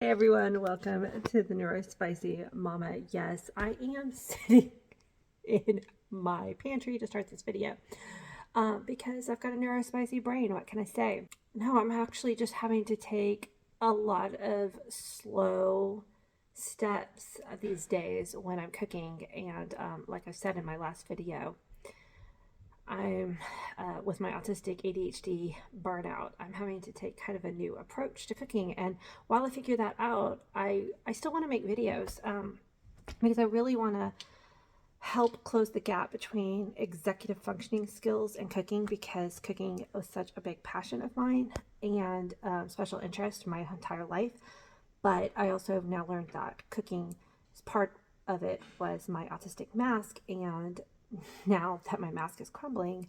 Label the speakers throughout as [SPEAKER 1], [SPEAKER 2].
[SPEAKER 1] Hey everyone, welcome to the Neurospicy Mama. Yes, I am sitting in my pantry to start this video because I've got a neurospicy brain. What can I say? No, I'm actually just having to take a lot of slow steps these days when I'm cooking. And like I said in my last video, I'm with my autistic ADHD burnout, I'm having to take kind of a new approach to cooking. And while I figure that out, I still want to make videos because I really want to help close the gap between executive functioning skills and cooking, because cooking was such a big passion of mine and special interest my entire life. But I also have now learned that cooking is part of it was my autistic mask, and now that my mask is crumbling,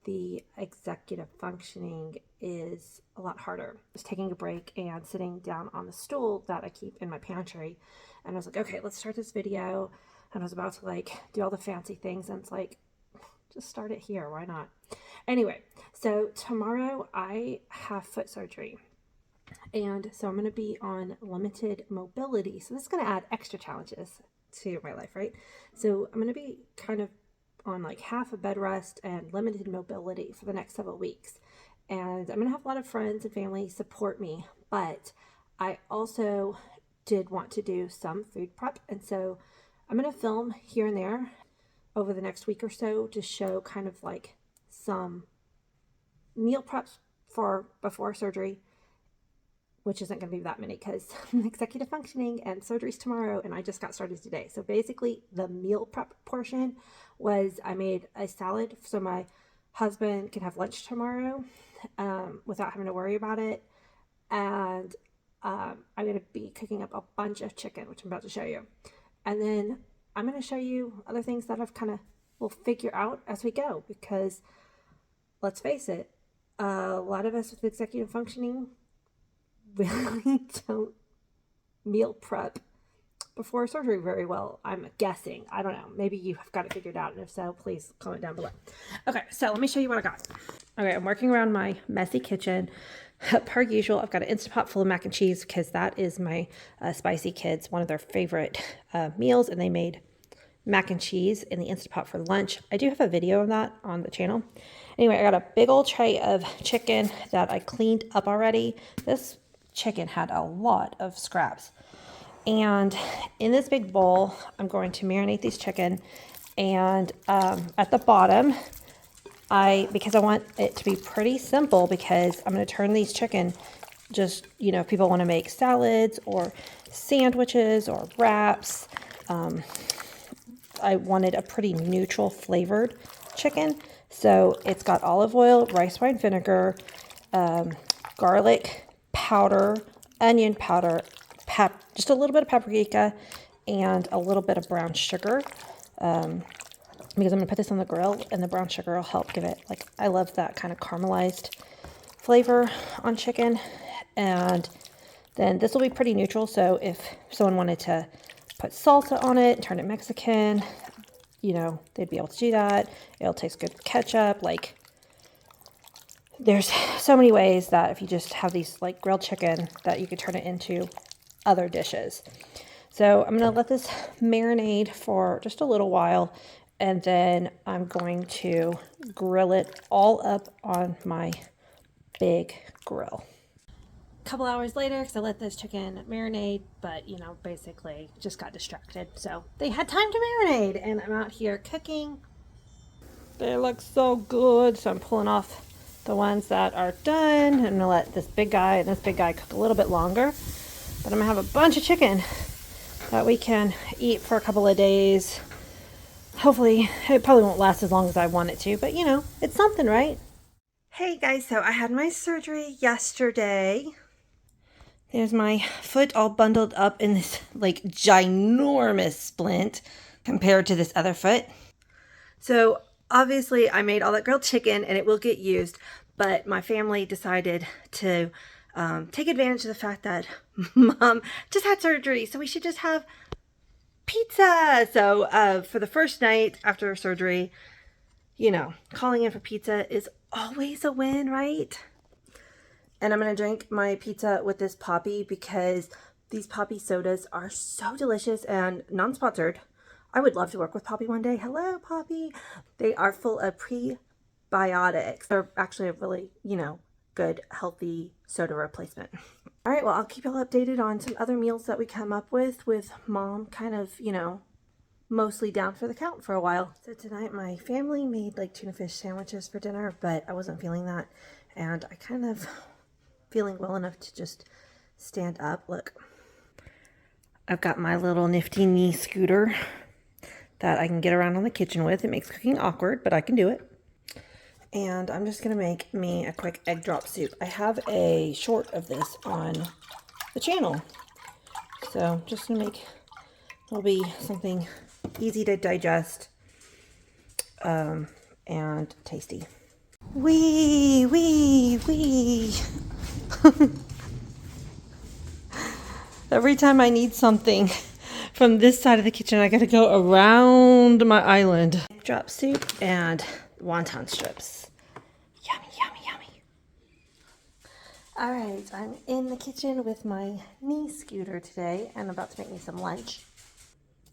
[SPEAKER 1] the executive functioning is a lot harder. I was taking a break and sitting down on the stool that I keep in my pantry, and I was like, okay, let's start this video. And I was about to do all the fancy things, and it's like, just start it here, why not? Anyway, so tomorrow I have foot surgery, and so I'm going to be on limited mobility. So this is going to add extra challenges to my life, right? So I'm going to be kind of on like half a bed rest and limited mobility for the next several weeks. And I'm going to have a lot of friends and family support me, but I also did want to do some food prep. And so I'm going to film here and there over the next week or so to show kind of like some meal preps for before surgery, which isn't going to be that many because executive functioning and surgery's tomorrow and I just got started today. So basically the meal prep portion was I made a salad so my husband can have lunch tomorrow without having to worry about it. And I'm going to be cooking up a bunch of chicken, which I'm about to show you. And then I'm going to show you other things that I've will figure out as we go, because let's face it, a lot of us with executive functioning really don't meal prep before surgery very well, I'm guessing. I don't know. Maybe you have got it figured out, and if so, please comment down below. Okay, so let me show you what I got. Okay, I'm working around my messy kitchen. Per usual, I've got an Instant Pot full of mac and cheese because that is my spicy kids, one of their favorite meals, and they made mac and cheese in the Instant Pot for lunch. I do have a video of that on the channel. Anyway, I got a big old tray of chicken that I cleaned up already. This chicken had a lot of scraps. And in this big bowl, I'm going to marinate these chicken. And at the bottom, because I want it to be pretty simple, because I'm going to turn these chicken, just, if people want to make salads or sandwiches or wraps. I wanted a pretty neutral flavored chicken. So it's got olive oil, rice wine vinegar, garlic powder, onion powder, just a little bit of paprika, and a little bit of brown sugar. Because I'm going to put this on the grill, and the brown sugar will help give it, I love that kind of caramelized flavor on chicken. And then this will be pretty neutral, so if someone wanted to put salsa on it, turn it Mexican, they'd be able to do that. It'll taste good with ketchup. There's so many ways that if you just have these grilled chicken that you could turn it into other dishes. So I'm going to let this marinate for just a little while, and then I'm going to grill it all up on my big grill. A couple hours later, because I let this chicken marinate, but basically just got distracted, so they had time to marinate, and I'm out here cooking. They look so good, so I'm pulling off the ones that are done. I'm gonna let this big guy and this big guy cook a little bit longer, but I'm gonna have a bunch of chicken that we can eat for a couple of days. Hopefully it probably won't last as long as I want it to, but it's something, right? Hey guys, so I had my surgery yesterday. There's my foot all bundled up in this ginormous splint compared to this other foot. So obviously I made all that grilled chicken and it will get used, but my family decided to take advantage of the fact that Mom just had surgery, so we should just have pizza. So for the first night after surgery, calling in for pizza is always a win, right? And I'm going to drink my pizza with this Poppy because These Poppy sodas are so delicious and non-sponsored. I would love to work with Poppy one day. Hello, Poppy. They are full of prebiotics. They're actually a really, good, healthy soda replacement. All right, well, I'll keep y'all updated on some other meals that we come up with Mom kind of, mostly down for the count for a while. So tonight my family made like tuna fish sandwiches for dinner, but I wasn't feeling that. And I kind of feeling well enough to just stand up. Look, I've got my little nifty knee scooter that I can get around on the kitchen with. It makes cooking awkward, but I can do it. And I'm just going to make me a quick egg drop soup. I have a short of this on the channel. So just going to make, it'll be something easy to digest and tasty. Wee, wee, wee. Every time I need something from this side of the kitchen, I got to go around my island. Egg drop soup and wonton strips. Yummy, yummy, yummy. All right, I'm in the kitchen with my knee scooter today and about to make me some lunch.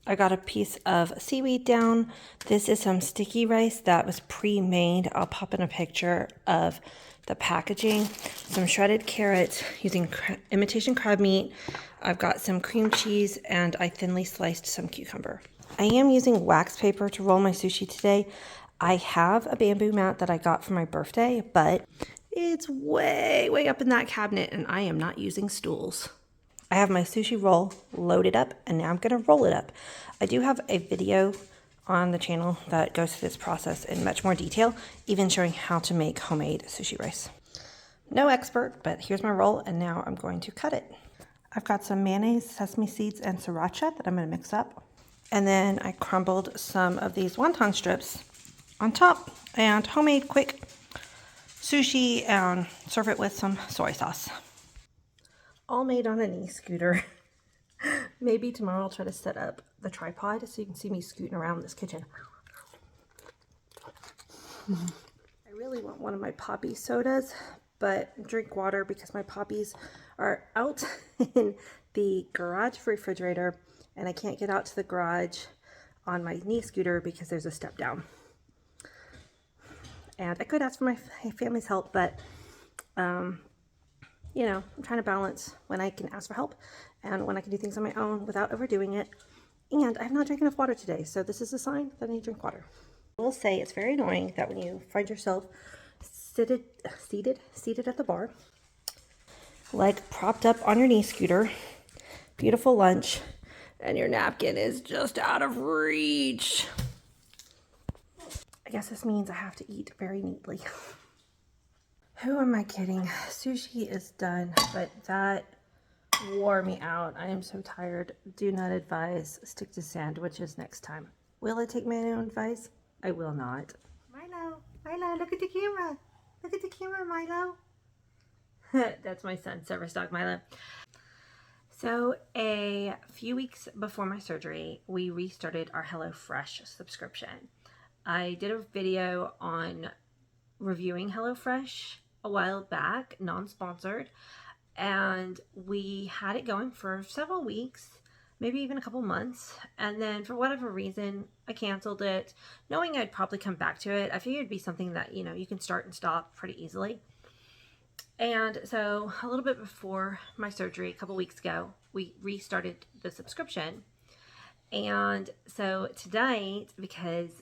[SPEAKER 1] I got a piece of seaweed down. This is some sticky rice that was pre-made. I'll pop in a picture of the packaging. Some shredded carrots using imitation crab meat. I've got some cream cheese and I thinly sliced some cucumber. I am using wax paper to roll my sushi today. I have a bamboo mat that I got for my birthday, but it's way, way up in that cabinet and I am not using stools. I have my sushi roll loaded up and now I'm going to roll it up. I do have a video on the channel that goes through this process in much more detail, even showing how to make homemade sushi rice. No expert, but here's my roll and now I'm going to cut it. I've got some mayonnaise, sesame seeds, and sriracha that I'm going to mix up. And then I crumbled some of these wonton strips on top and homemade quick sushi and serve it with some soy sauce. All made on a knee scooter. Maybe tomorrow I'll try to set up the tripod so you can see me scooting around this kitchen. I really want one of my Poppy sodas, but drink water because my Poppies are out in the garage refrigerator and I can't get out to the garage on my knee scooter because there's a step down. And I could ask for my family's help, but I'm trying to balance when I can ask for help and when I can do things on my own without overdoing it. And I have not drank enough water today, so this is a sign that I need to drink water. I will say it's very annoying that when you find yourself seated at the bar, like propped up on your knee scooter, beautiful lunch, and your napkin is just out of reach. I guess this means I have to eat very neatly. Who am I kidding? Sushi is done, but that wore me out. I am so tired. Do not advise. Stick to sandwiches next time. Will I take my own advice? I will not. Milo, look at the camera. Look at the camera, Milo. That's my son, service dog Milo. So a few weeks before my surgery, we restarted our HelloFresh subscription. I did a video on reviewing HelloFresh a while back, non-sponsored, and we had it going for several weeks, maybe even a couple months, and then for whatever reason I canceled it, knowing I'd probably come back to it. I figured it'd be something that you can start and stop pretty easily. And so a little bit before my surgery a couple weeks ago, we restarted the subscription. And so tonight, because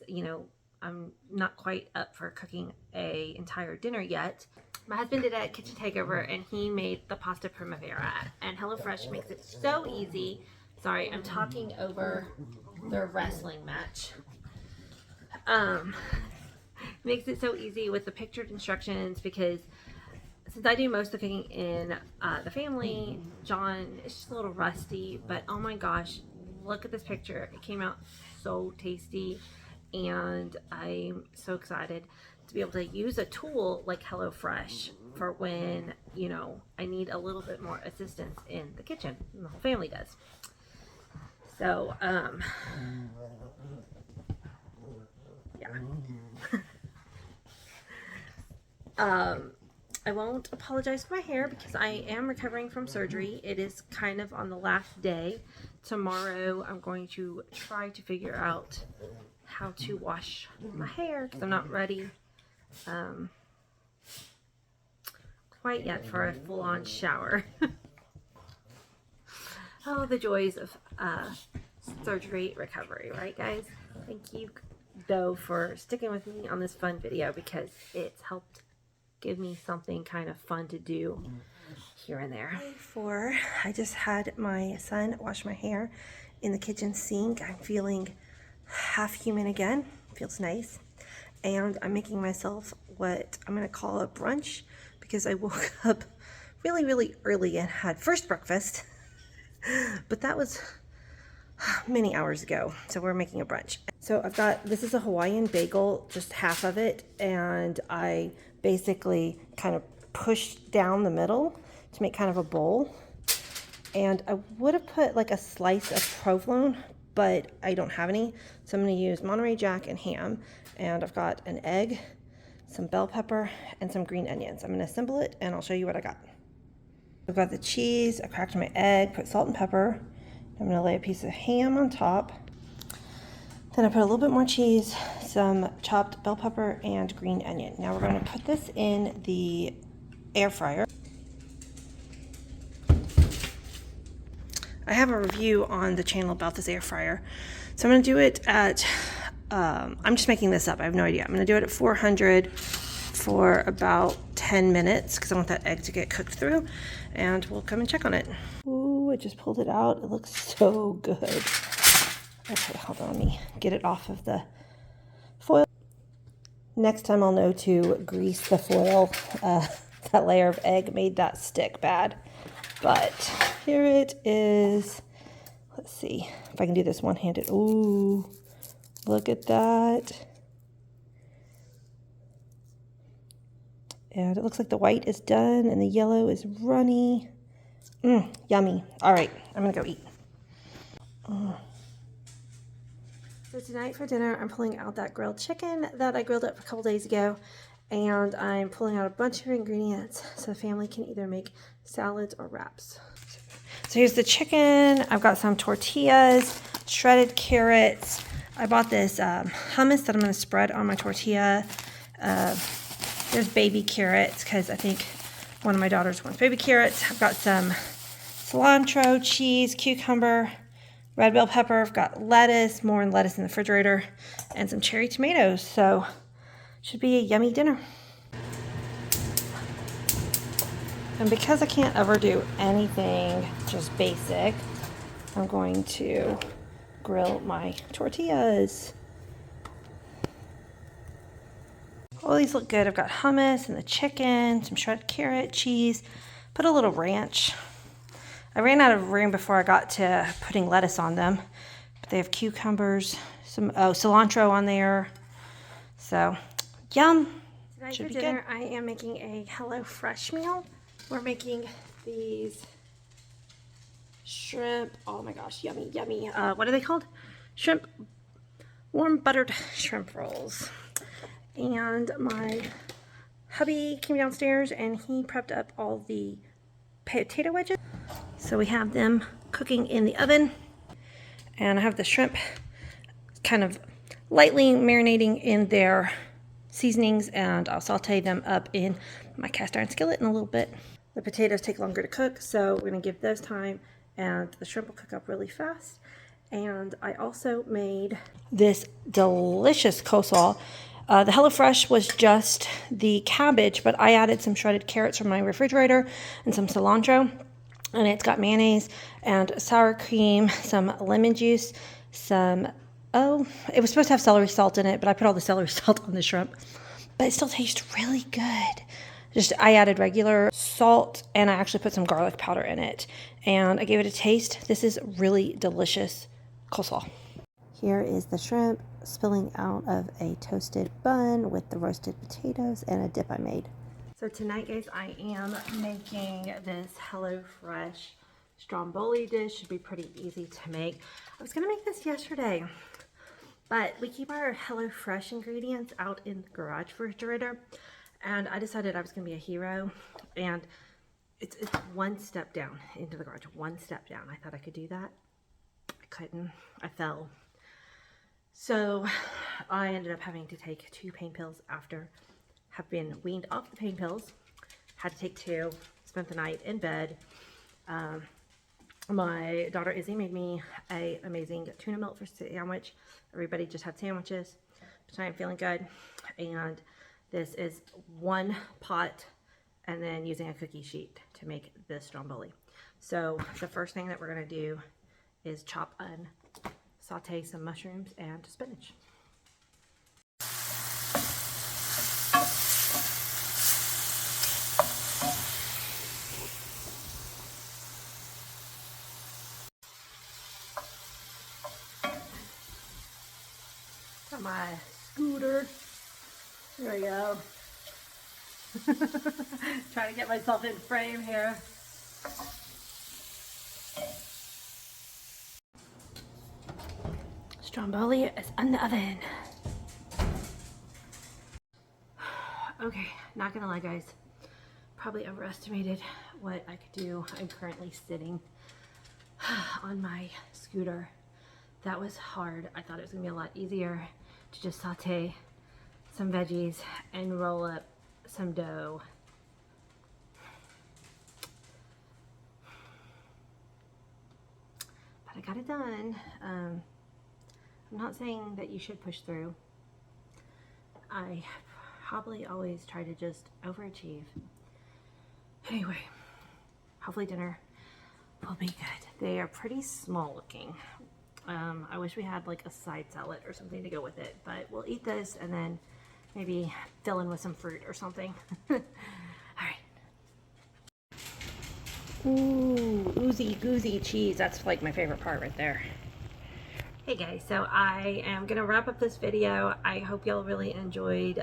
[SPEAKER 1] I'm not quite up for cooking an entire dinner yet, my husband did a kitchen takeover and he made the pasta primavera, and HelloFresh makes it so easy. Sorry, I'm talking over the wrestling match. Makes it so easy with the pictured instructions, because since I do most of the cooking in the family, John is just a little rusty, but oh my gosh, look at this picture. It came out so tasty, and I'm so excited to be able to use a tool like HelloFresh for when, I need a little bit more assistance in the kitchen, and the whole family does. So, yeah. I won't apologize for my hair because I am recovering from surgery. It is kind of on the last day. Tomorrow I'm going to try to figure out how to wash my hair because I'm not ready quite yet for a full-on shower. Oh, the joys of surgery recovery, right guys? Thank you though for sticking with me on this fun video because it's helped give me something kind of fun to do here and there. I just had my son wash my hair in the kitchen sink. I'm feeling half human again. Feels nice. And I'm making myself what I'm going to call a brunch because I woke up really, really early and had first breakfast. But that was many hours ago. So we're making a brunch. So I've got, this is a Hawaiian bagel, just half of it. And I basically kind of pushed down the middle to make kind of a bowl. And I would have put like a slice of provolone, but I don't have any. So I'm going to use Monterey Jack and ham. And I've got an egg, some bell pepper, and some green onions. I'm going to assemble it and I'll show you what I got. I've got the cheese, I cracked my egg, put salt and pepper. I'm going to lay a piece of ham on top. Then I put a little bit more cheese, some chopped bell pepper, and green onion. Now we're going to put this in the air fryer. I have a review on the channel about this air fryer. So I'm going to do it at, I'm just making this up, I have no idea. I'm going to do it at 400 for about 10 minutes because I want that egg to get cooked through, and we'll come and check on it. Ooh, I just pulled it out. It looks so good. Okay, hold on, let me get it off of the foil. Next time I'll know to grease the foil. That layer of egg made that stick bad. But here it is. Let's see if I can do this one-handed. Ooh, look at that. And it looks like the white is done and the yellow is runny. Yummy. All right, I'm gonna go eat. So tonight for dinner, I'm pulling out that grilled chicken that I grilled up a couple days ago. And I'm pulling out a bunch of ingredients so the family can either make salads or wraps. So here's the chicken. I've got some tortillas, shredded carrots. I bought this hummus that I'm gonna spread on my tortilla. There's baby carrots because I think one of my daughters wants baby carrots. I've got some cilantro, cheese, cucumber, red bell pepper. I've got lettuce, more lettuce in the refrigerator, and some cherry tomatoes. So should be a yummy dinner. And because I can't ever do anything just basic, I'm going to grill my tortillas. All these look good. I've got hummus and the chicken, some shredded carrot, cheese, put a little ranch. I ran out of room before I got to putting lettuce on them. But they have cucumbers, some cilantro on there. So, yum. Tonight for dinner, I am making a HelloFresh meal. We're making these shrimp. Oh my gosh, yummy, yummy. What are they called? Shrimp, warm buttered shrimp rolls. And my hubby came downstairs and he prepped up all the potato wedges. So we have them cooking in the oven. And I have the shrimp kind of lightly marinating in their seasonings, and I'll saute them up in my cast iron skillet in a little bit. The potatoes take longer to cook, so we're going to give those time, and the shrimp will cook up really fast. And I also made this delicious coleslaw. The HelloFresh was just the cabbage, but I added some shredded carrots from my refrigerator and some cilantro. And it's got mayonnaise and sour cream, some lemon juice, some, it was supposed to have celery salt in it, but I put all the celery salt on the shrimp. But it still tastes really good. I added regular salt, and I actually put some garlic powder in it. And I gave it a taste. This is really delicious coleslaw. Here is the shrimp spilling out of a toasted bun with the roasted potatoes and a dip I made. So tonight, guys, I am making this HelloFresh stromboli dish. Should be pretty easy to make. I was gonna make this yesterday, but we keep our HelloFresh ingredients out in the garage refrigerator, And I decided I was going to be a hero, and it's one step down into the garage, one step down. I thought I could do that. I couldn't. I fell. So I ended up having to take 2 pain pills after have been weaned off the pain pills. Had to take 2, spent the night in bed. My daughter Izzy made me an amazing tuna melt for sandwich. Everybody just had sandwiches. But I am feeling good. And this is 1 pot and then using a cookie sheet to make this stromboli. So the first thing that we're going to do is chop and saute some mushrooms and spinach. Got my scooter. There we go. Trying to get myself in frame here. Stromboli is in the oven. Okay, not gonna lie guys, probably overestimated what I could do. I'm currently sitting on my scooter. That was hard. I thought it was gonna be a lot easier to just saute some veggies and roll up some dough. But I got it done. I'm not saying that you should push through. I probably always try to just overachieve. Anyway, hopefully dinner will be good. They are pretty small looking. I wish we had like a side salad or something to go with it, but we'll eat this and then maybe fill in with some fruit or something. All right. Ooh, oozy goozy cheese. That's like my favorite part right there. Hey guys, so I am gonna wrap up this video. I hope y'all really enjoyed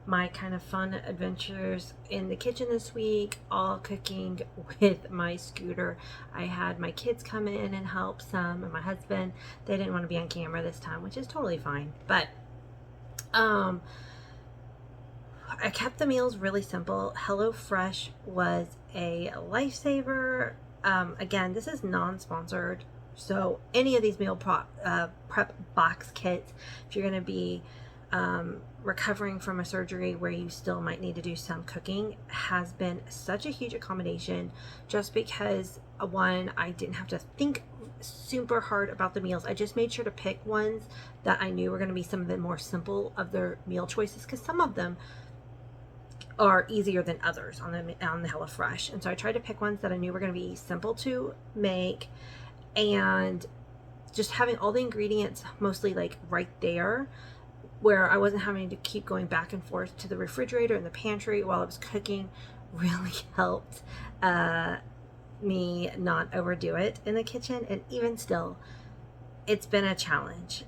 [SPEAKER 1] my kind of fun adventures in the kitchen this week, all cooking with my scooter. I had my kids come in and help some, and my husband. They didn't want to be on camera this time, which is totally fine. But I kept the meals really simple. HelloFresh was a lifesaver. Again, this is non-sponsored. So any of these meal prep box kits, if you're going to be recovering from a surgery where you still might need to do some cooking, has been such a huge accommodation, just because one, I didn't have to think super hard about the meals. I just made sure to pick ones that I knew were going to be some of the more simple of their meal choices, because some of them are easier than others on the HelloFresh. And so I tried to pick ones that I knew were going to be simple to make, and just having all the ingredients mostly like right there, where I wasn't having to keep going back and forth to the refrigerator and the pantry while I was cooking, really helped me not overdo it in the kitchen. And even still, it's been a challenge.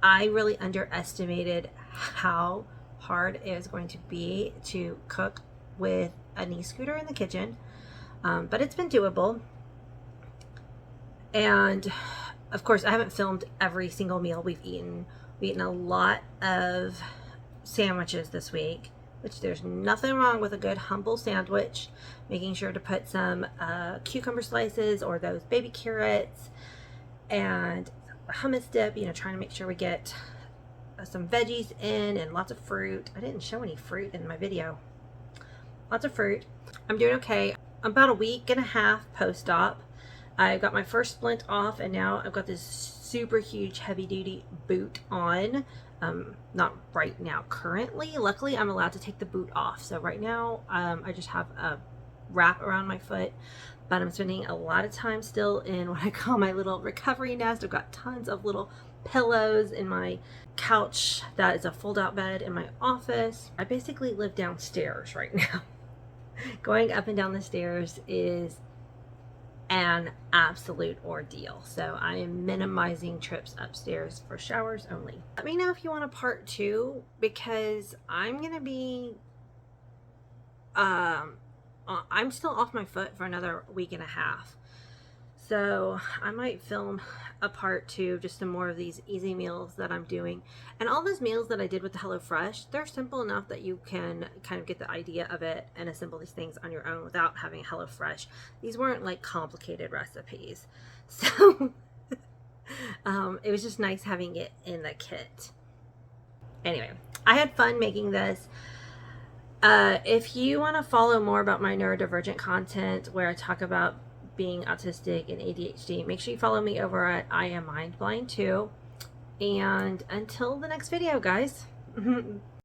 [SPEAKER 1] I really underestimated how hard it was going to be to cook with a knee scooter in the kitchen, but it's been doable. And of course, I haven't filmed every single meal we've eaten. We've eaten a lot of sandwiches this week, which there's nothing wrong with a good humble sandwich. Making sure to put some cucumber slices or those baby carrots and hummus dip, trying to make sure we get some veggies in and lots of fruit. I didn't show any fruit in my video. Lots of fruit. I'm doing okay. I'm about a week and a half post-op. I got my first splint off, and now I've got this super huge heavy duty boot on. Not right now currently. Luckily, I'm allowed to take the boot off. So right now, I just have a wrap around my foot, but I'm spending a lot of time still in what I call my little recovery nest. I've got tons of little pillows in my couch that is a fold-out bed in my office. I basically live downstairs right now. Going up and down the stairs is an absolute ordeal. So I am minimizing trips upstairs for showers only. Let me know if you want a part 2, because I'm gonna be I'm still off my foot for another week and a half. So I might film a part 2, just some more of these easy meals that I'm doing. And all those meals that I did with the HelloFresh, they're simple enough that you can kind of get the idea of it and assemble these things on your own without having HelloFresh. These weren't like complicated recipes. So it was just nice having it in the kit. Anyway, I had fun making this. If you want to follow more about my neurodivergent content where I talk about being autistic and ADHD, make sure you follow me over at I Am Mind Blind too. And until the next video, guys.